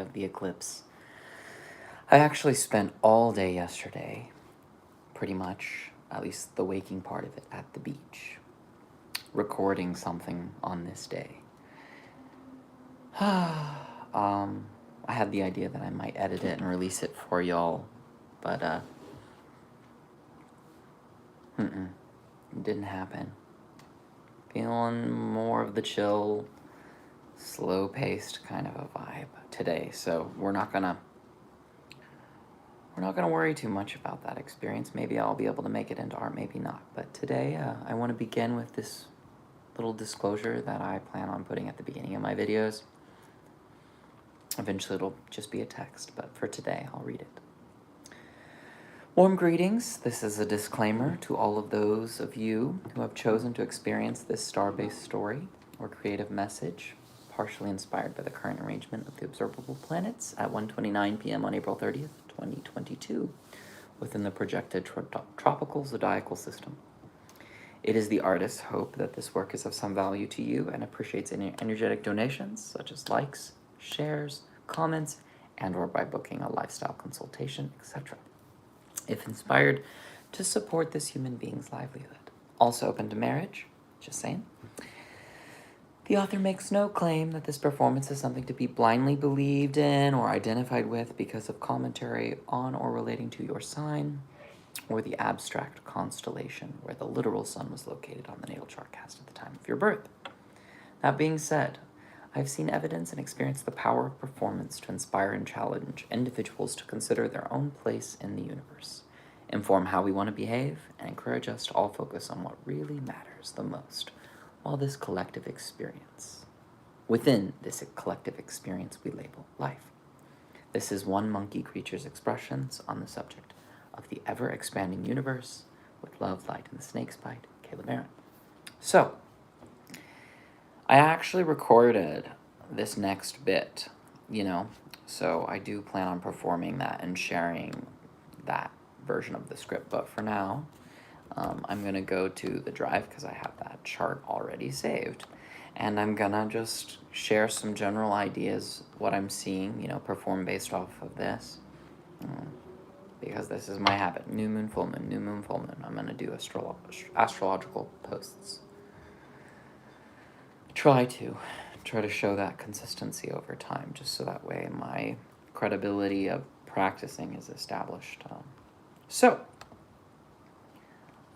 of the eclipse. I actually spent all day yesterday, pretty much, at least the waking part of it, at the beach, recording something on this day. I had the idea that I might edit it and release it for y'all, but it didn't happen. Feeling more of the chill, slow-paced kind of a vibe today, so we're not gonna worry too much about that experience. Maybe I'll be able to make it into art, maybe not. But today, I want to begin with this little disclosure that I plan on putting at the beginning of my videos. Eventually it'll just be a text, but for today, I'll read it. Warm greetings. This is a disclaimer to all of those of you who have chosen to experience this star-based story or creative message, partially inspired by the current arrangement of the observable planets at 1:29 p.m. on April 30th, 2022, within the projected tropical zodiacal system. It is the artist's hope that this work is of some value to you and appreciates any energetic donations, such as likes, shares, comments, and or by booking a lifestyle consultation, etc. If inspired, to support this human being's livelihood. Also open to marriage, just saying. The author makes no claim that this performance is something to be blindly believed in or identified with because of commentary on or relating to your sign or the abstract constellation where the literal sun was located on the natal chart cast at the time of your birth. That being said, I've seen evidence and experienced the power of performance to inspire and challenge individuals to consider their own place in the universe, inform how we want to behave, and encourage us to all focus on what really matters the most within this collective experience we label life. This is one monkey creature's expressions on the subject of the ever-expanding universe with love, light, and the snake's bite, Caleb Aaron. So, I actually recorded this next bit, so I do plan on performing that and sharing that version of the script, but for now, I'm going to go to the drive because I have that chart already saved, and I'm going to just share some general ideas, what I'm seeing, perform based off of this, because this is my habit. New moon, full moon, new moon, full moon. I'm going to do astrological posts. Try to show that consistency over time, just so that way my credibility of practicing is established. So,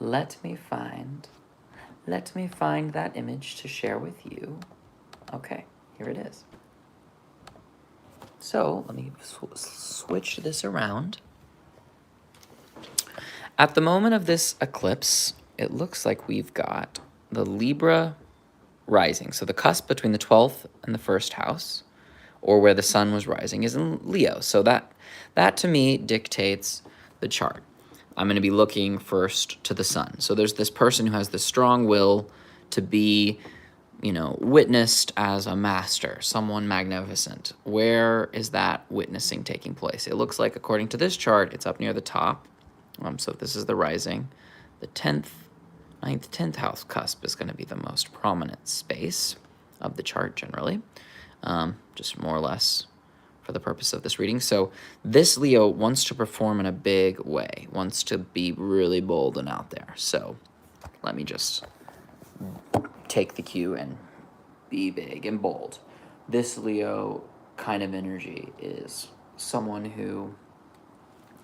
let me find that image to share with you. Okay, here it is. So, let me switch this around. At the moment of this eclipse, it looks like we've got the Libra rising. So the cusp between the 12th and the first house, or where the sun was rising, is in Leo. So that to me dictates the chart. I'm going to be looking first to the sun. So there's this person who has this strong will to be, witnessed as a master, someone magnificent. Where is that witnessing taking place? It looks like, according to this chart, it's up near the top. So this is the rising. The 9th, 10th house cusp is going to be the most prominent space of the chart generally, just more or less for the purpose of this reading. So this Leo wants to perform in a big way, wants to be really bold and out there. So let me just take the cue and be big and bold. This Leo kind of energy is someone who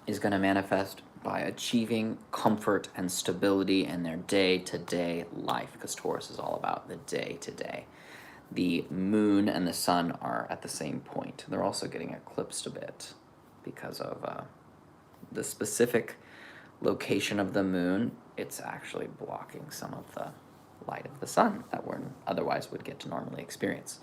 is going to manifest by achieving comfort and stability in their day-to-day life, because Taurus is all about the day-to-day. The moon and the sun are at the same point. They're also getting eclipsed a bit because of the specific location of the moon. It's actually blocking some of the light of the sun that we otherwise would get to normally experience.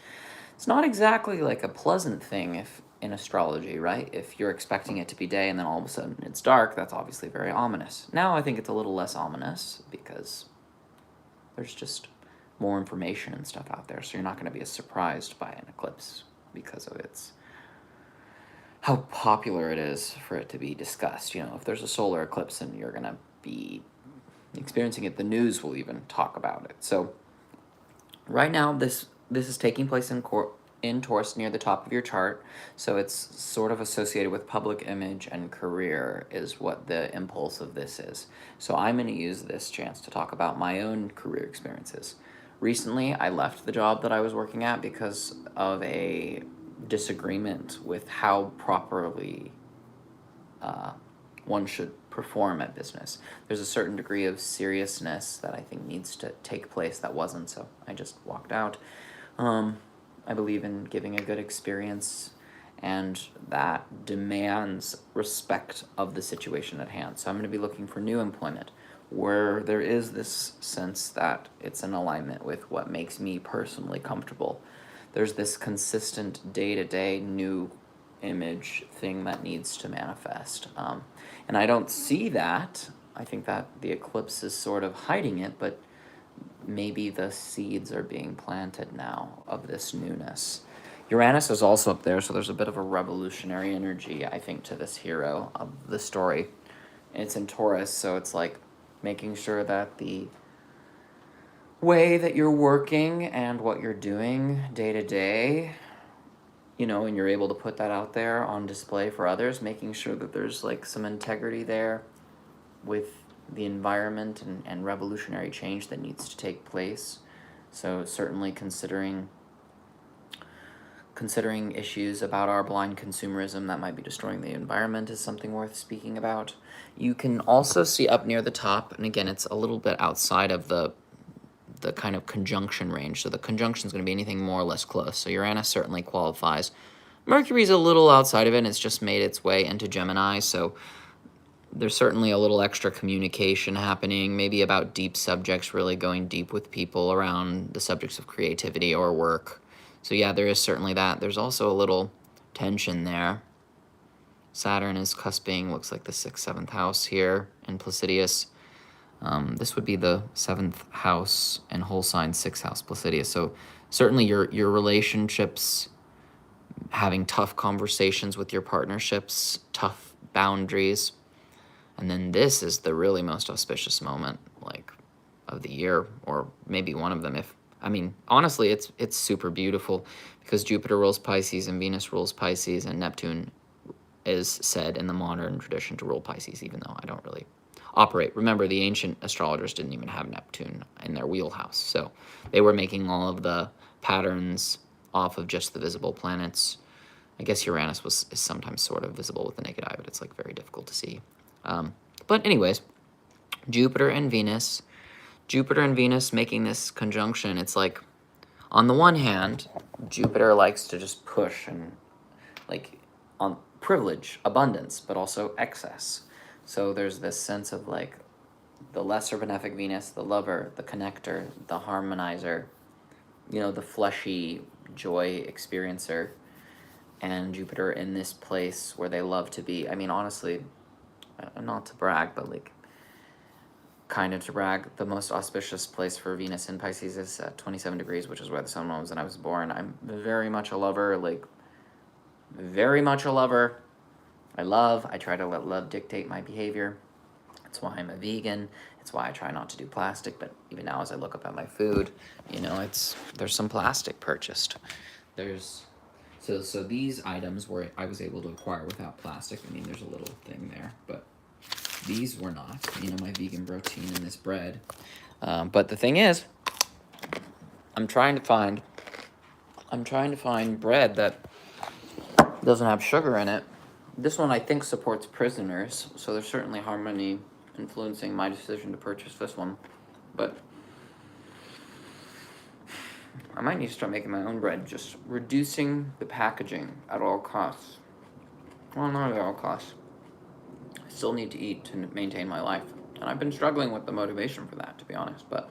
It's not exactly like a pleasant thing if in astrology, right? If you're expecting it to be day and then all of a sudden it's dark, that's obviously very ominous. Now I think it's a little less ominous because there's just more information and stuff out there, so you're not going to be as surprised by an eclipse because of how popular it is for it to be discussed. If there's a solar eclipse and you're going to be experiencing it, the news will even talk about it. So right now this is taking place in in Taurus near the top of your chart. So it's sort of associated with public image and career is what the impulse of this is. So I'm going to use this chance to talk about my own career experiences. Recently, I left the job that I was working at because of a disagreement with how properly one should perform at business. There's a certain degree of seriousness that I think needs to take place that wasn't, so I just walked out. I believe in giving a good experience, and that demands respect of the situation at hand. So I'm going to be looking for new employment where there is this sense that it's in alignment with what makes me personally comfortable. There's this consistent day-to-day new image thing that needs to manifest. And I don't see that. I think that the eclipse is sort of hiding it, but maybe the seeds are being planted now of this newness. Uranus is also up there, so there's a bit of a revolutionary energy, I think, to this hero of the story. And it's in Taurus, so it's like making sure that the way that you're working and what you're doing day to day, and you're able to put that out there on display for others, making sure that there's like some integrity there with the environment and revolutionary change that needs to take place. So certainly considering issues about our blind consumerism that might be destroying the environment is something worth speaking about. You can also see up near the top, and again, it's a little bit outside of the kind of conjunction range. So the conjunction is going to be anything more or less close. So Uranus certainly qualifies. Mercury's a little outside of it, and it's just made its way into Gemini, so there's certainly a little extra communication happening, maybe about deep subjects, really going deep with people around the subjects of creativity or work. So yeah, there is certainly that. There's also a little tension there. Saturn is cusping, looks like the 6th, 7th house here in Placidius. This would be the 7th house and whole sign 6th house Placidius. So certainly your relationships, having tough conversations with your partnerships, tough boundaries. And then this is the really most auspicious moment, like, of the year, or maybe one of them. Honestly, it's super beautiful because Jupiter rules Pisces and Venus rules Pisces, and Neptune is said in the modern tradition to rule Pisces, even though I don't really operate. Remember, the ancient astrologers didn't even have Neptune in their wheelhouse, so they were making all of the patterns off of just the visible planets. I guess Uranus is sometimes sort of visible with the naked eye, but it's like very difficult to see. But anyways, Jupiter and Venus making this conjunction, it's like, on the one hand, Jupiter likes to just push and like on privilege, abundance, but also excess. So there's this sense of like the lesser benefic Venus, the lover, the connector, the harmonizer, the fleshy joy experiencer, and Jupiter in this place where they love to be. Honestly, not to brag, but like kind of to brag, the most auspicious place for Venus in Pisces is 27 degrees, which is where the sun was when I was born. I'm very much a lover, very much a lover. I try to let love dictate my behavior. That's why I'm a vegan. It's why I try not to do plastic, but even now as I look up at my food, there's some plastic purchased. So these items were I was able to acquire without plastic. There's a little thing there, but these were not. My vegan protein in this bread. But the thing is, I'm trying to find bread that doesn't have sugar in it. This one I think supports prisoners, so there's certainly harmony influencing my decision to purchase this one. But I might need to start making my own bread, just reducing the packaging at all costs. Well, not at all costs. I still need to eat to maintain my life. And I've been struggling with the motivation for that, to be honest, but...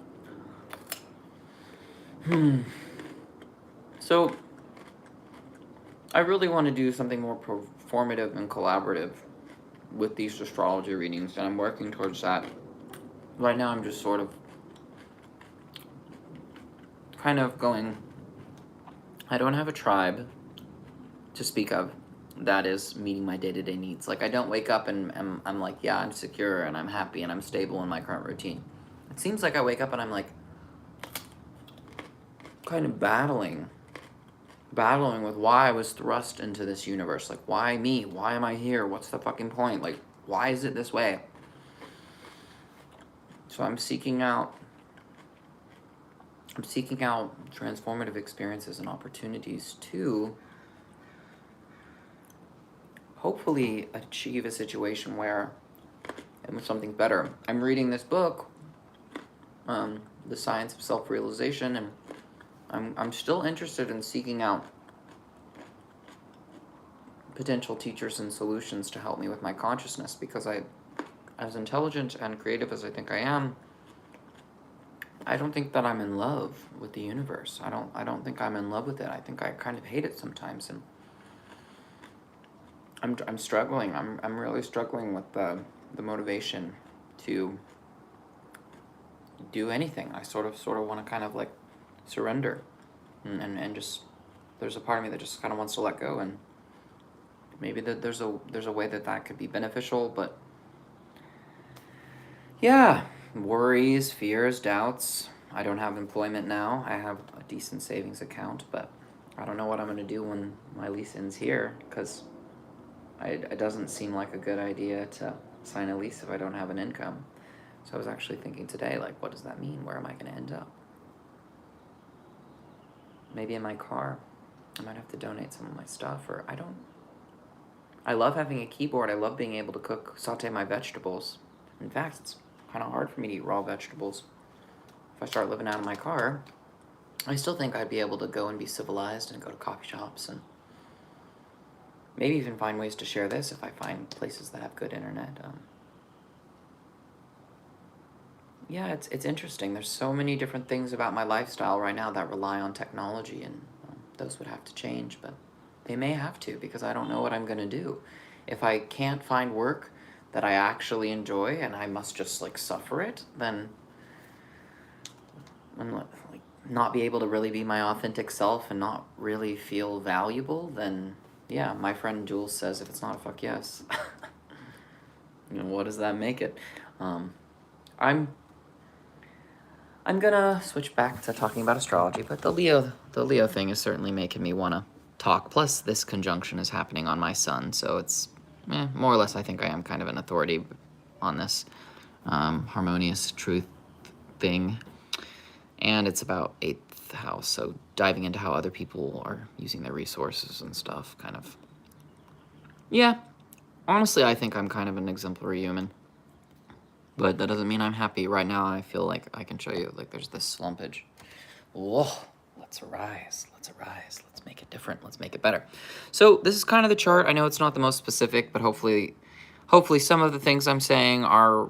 So, I really want to do something more performative and collaborative with these astrology readings, and I'm working towards that. Right now I'm just sort of kind of going, I don't have a tribe to speak of that is meeting my day-to-day needs. Like, I don't wake up and I'm like, yeah, I'm secure and I'm happy and I'm stable in my current routine. It seems like I wake up and I'm like kind of battling battling with why I was thrust into this universe. Like, why me? Why am I here? What's the fucking point? Like, why is it this way? So I'm seeking out transformative experiences and opportunities to hopefully achieve a situation where I'm something better. I'm reading this book, The Science of Self-Realization, and I'm still interested in seeking out potential teachers and solutions to help me with my consciousness, because as intelligent and creative as I think I am, I don't think that I'm in love with the universe. I don't think I'm in love with it. I think I kind of hate it sometimes, and I'm struggling. I'm really struggling with the motivation to do anything. I sort of want to kind of like surrender, and just, there's a part of me that just kind of wants to let go, and maybe that there's a way that could be beneficial, but yeah, worries, fears, doubts. I don't have employment now. I have a decent savings account, but I don't know what I'm going to do when my lease ends here, because it doesn't seem like a good idea to sign a lease if I don't have an income. So I was actually thinking today, like, what does that mean? Where am I going to end up? Maybe in my car. I might have to donate some of my stuff, or I love having a keyboard. I love being able to saute my vegetables. In fact, it's kind of hard for me to eat raw vegetables. If I start living out of my car, I still think I'd be able to go and be civilized and go to coffee shops, and maybe even find ways to share this if I find places that have good internet. Yeah, it's interesting. There's so many different things about my lifestyle right now that rely on technology, and those would have to change, but they may have to, because I don't know what I'm going to do. If I can't find work that I actually enjoy and I must just like suffer it, then I'm like not be able to really be my authentic self and not really feel valuable, then yeah, my friend Jules says, if it's not a fuck yes, what does that make it? I'm gonna switch back to talking about astrology, but the Leo thing is certainly making me want to talk. Plus, this conjunction is happening on my sun, so it's more or less, I think I am kind of an authority on this harmonious truth thing. And it's about 8th house, so diving into how other people are using their resources and stuff, kind of. Yeah, honestly, I think I'm kind of an exemplary human. But that doesn't mean I'm happy. Right now, I feel like I can show you, like, there's this slumpage. Whoa, let's arise, let's make it different, let's make it better. So this is kind of the chart. I know it's not the most specific, but hopefully some of the things I'm saying are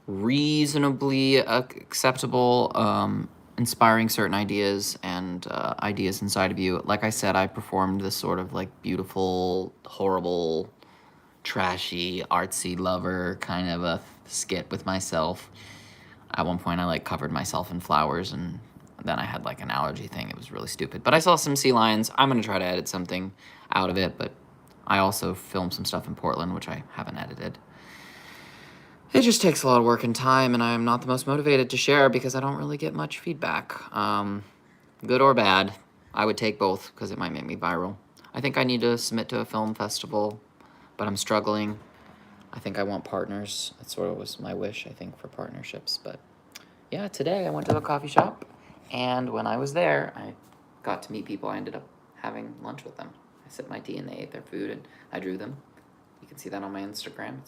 reasonably acceptable, inspiring certain ideas and ideas inside of you. Like I said, I performed this sort of like beautiful, horrible, trashy, artsy lover kind of a skit with myself. At one point, I like covered myself in flowers, and then I had like an allergy thing. It was really stupid. But I saw some sea lions. I'm gonna try to edit something out of it, but I also filmed some stuff in Portland, which I haven't edited. It just takes a lot of work and time, and I'm not the most motivated to share because I don't really get much feedback. Good or bad, I would take both because it might make me viral. I think I need to submit to a film festival, but I'm struggling. I think I want partners. That sort of was my wish, I think, for partnerships. But yeah, today I went to a coffee shop, and when I was there, I got to meet people. I ended up having lunch with them. I sipped my tea and they ate their food, and I drew them. You can see that on my Instagram.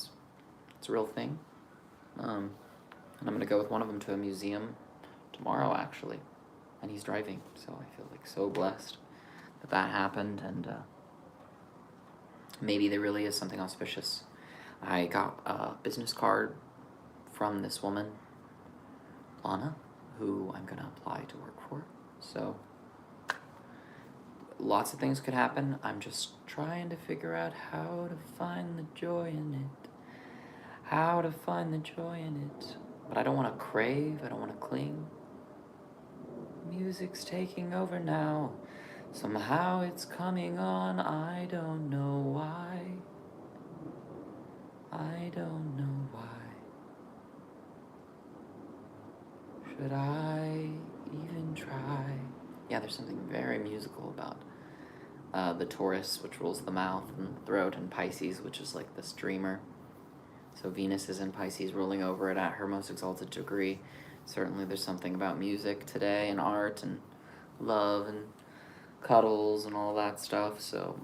It's a real thing. And I'm gonna go with one of them to a museum tomorrow, actually, and he's driving, so I feel like so blessed that happened, and maybe there really is something auspicious. I got a business card from this woman, Lana, who I'm gonna apply to work for, so lots of things could happen. I'm just trying to figure out how to find the joy in it. How to find the joy in it. But I don't want to crave, I don't want to cling. Music's taking over now. Somehow it's coming on, I don't know why. I don't know why. Should I even try? Yeah, there's something very musical about the Taurus, which rules the mouth and throat, and Pisces, which is like this dreamer. So Venus is in Pisces, ruling over it at her most exalted degree. Certainly there's something about music today and art and love and cuddles and all that stuff. So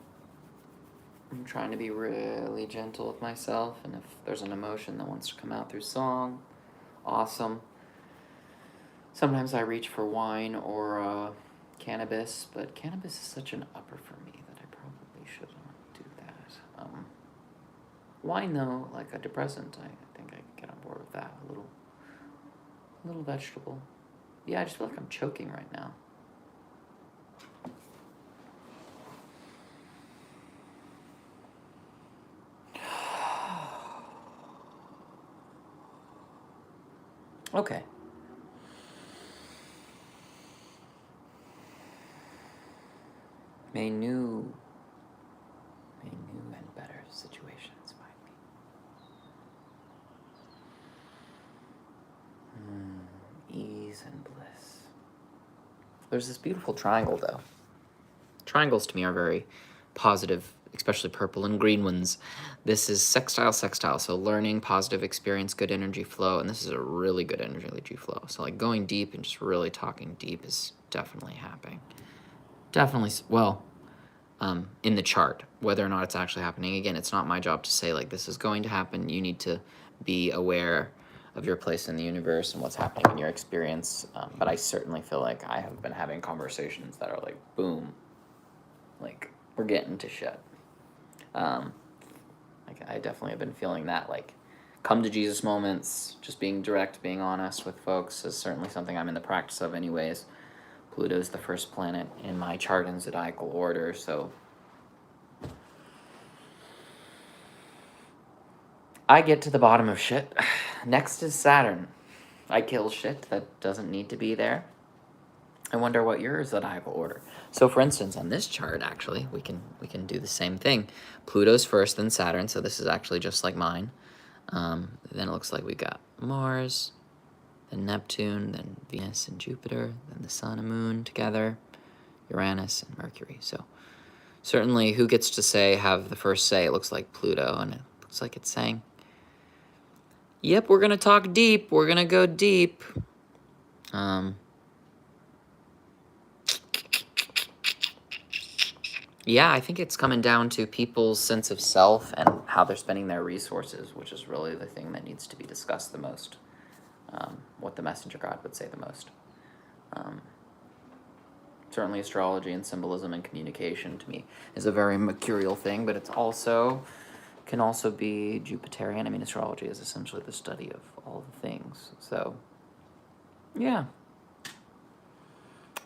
I'm trying to be really gentle with myself, and if there's an emotion that wants to come out through song, awesome. Sometimes I reach for wine or cannabis, but cannabis is such an upper for me that I probably should not do that. Wine, though, like a depressant, I think I can get on board with that. A little vegetable. Yeah, I just feel like I'm choking right now. Okay. May new and better situations find me. Ease and bliss. There's this beautiful triangle, though. Triangles to me are very positive, especially purple and green ones. This is sextile, so learning, positive experience, good energy flow, and this is a really good energy flow. So like going deep and just really talking deep is definitely happening. Definitely, well, in the chart, whether or not it's actually happening. Again, it's not my job to say like this is going to happen. You need to be aware of your place in the universe and what's happening in your experience. But I certainly feel like I have been having conversations that are like, boom, like we're getting to shit. Like I definitely have been feeling that, like come to Jesus moments, just being direct, being honest with folks is certainly something I'm in the practice of anyways. Pluto's the first planet in my chart in zodiacal order, so I get to the bottom of shit. Next is Saturn. I kill shit that doesn't need to be there. I wonder what your zodiacal order. So for instance, on this chart, actually, we can do the same thing. Pluto's first, then Saturn, so this is actually just like mine. Then it looks like we got Mars, then Neptune, then Venus and Jupiter, then the Sun and Moon together, Uranus and Mercury. So certainly who gets to say, have the first say? It looks like Pluto, and it looks like it's saying, yep, we're going to talk deep. We're going to go deep. Yeah, I think it's coming down to people's sense of self and how they're spending their resources, which is really the thing that needs to be discussed the most. What the messenger God would say the most. Certainly astrology and symbolism and communication to me is a very mercurial thing, but it's also can also be Jupiterian. I mean, astrology is essentially the study of all the things. So, yeah.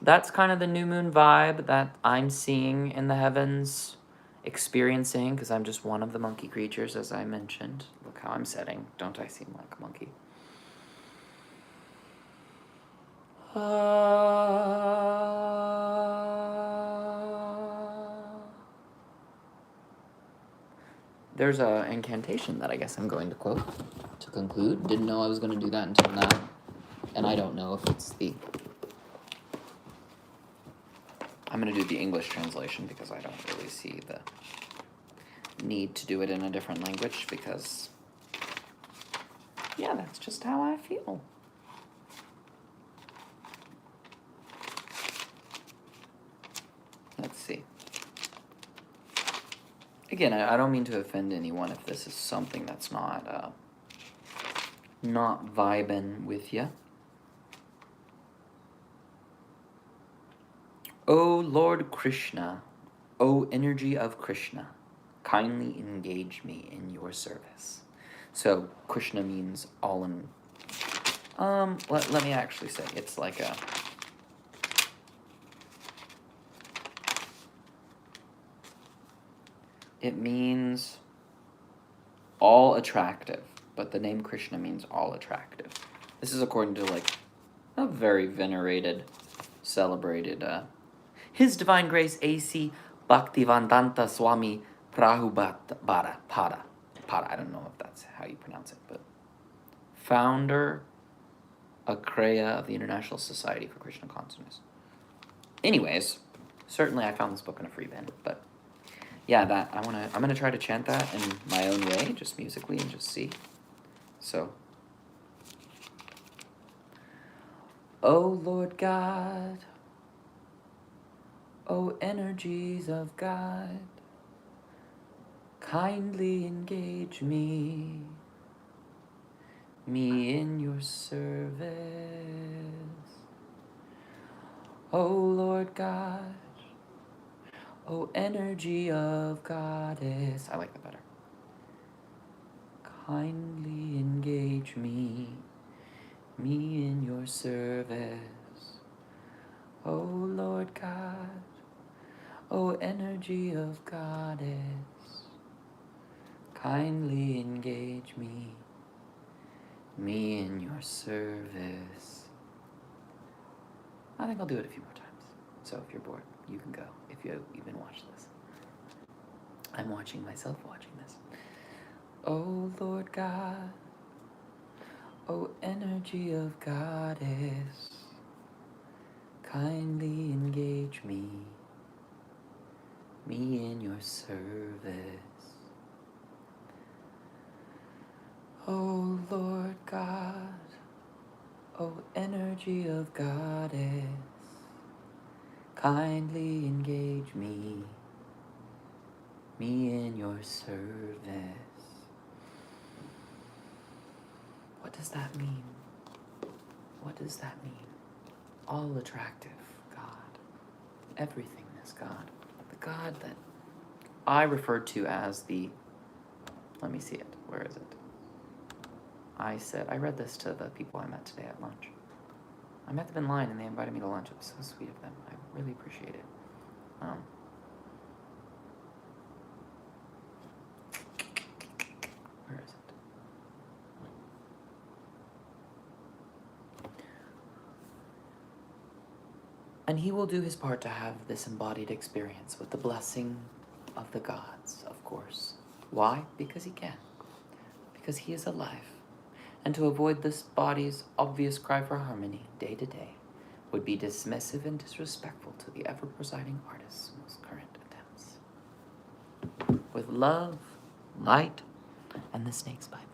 That's kind of the new moon vibe that I'm seeing in the heavens, experiencing, because I'm just one of the monkey creatures, as I mentioned. Look how I'm setting. Don't I seem like a monkey? There's an incantation that I guess I'm going to quote to conclude. Didn't know I was going to do that until now. And I don't know if it's the... I'm going to do the English translation because I don't really see the need to do it in a different language because, yeah, that's just how I feel. Let's see. Again, I don't mean to offend anyone if this is something that's not vibing with you. O Lord Krishna, O energy of Krishna, kindly engage me in your service. So Krishna means all in. Let me actually say it's like a. It means all attractive, but the name Krishna means all attractive. This is according to like a very venerated, celebrated, His Divine Grace A.C. Bhaktivedanta Swami Prabhupada Pada. I don't know if that's how you pronounce it, but founder, Akreya of the International Society for Krishna Consciousness. Anyways, certainly I found this book in a free bin, but yeah, that I'm gonna try to chant that in my own way, just musically, and just see. So, oh Lord God, oh energies of God, kindly engage me in your service. Oh Lord God, oh energy of Goddess. I like that better. Kindly engage me in your service. Oh Lord God, oh energy of Goddess, kindly engage me in your service. I think I'll do it a few more times. So if you're bored, you can go, if you even watch this. I'm watching myself watching this. Oh Lord God, oh energy of Goddess, kindly engage me in your service. Oh Lord God, oh energy of Goddess, kindly engage me in your service. What does that mean? What does that mean? All attractive God. Everything is God. The God that I referred to as the... Let me see it. Where is it? I read this to the people I met today at lunch. I met them in line and they invited me to lunch. It was so sweet of them. I really appreciate it. Where is it? And he will do his part to have this embodied experience with the blessing of the gods, of course. Why? Because he can. Because he is alive. And to avoid this body's obvious cry for harmony day to day would be dismissive and disrespectful to the ever-presiding artist's most current attempts. With love, light, and the snake's bite.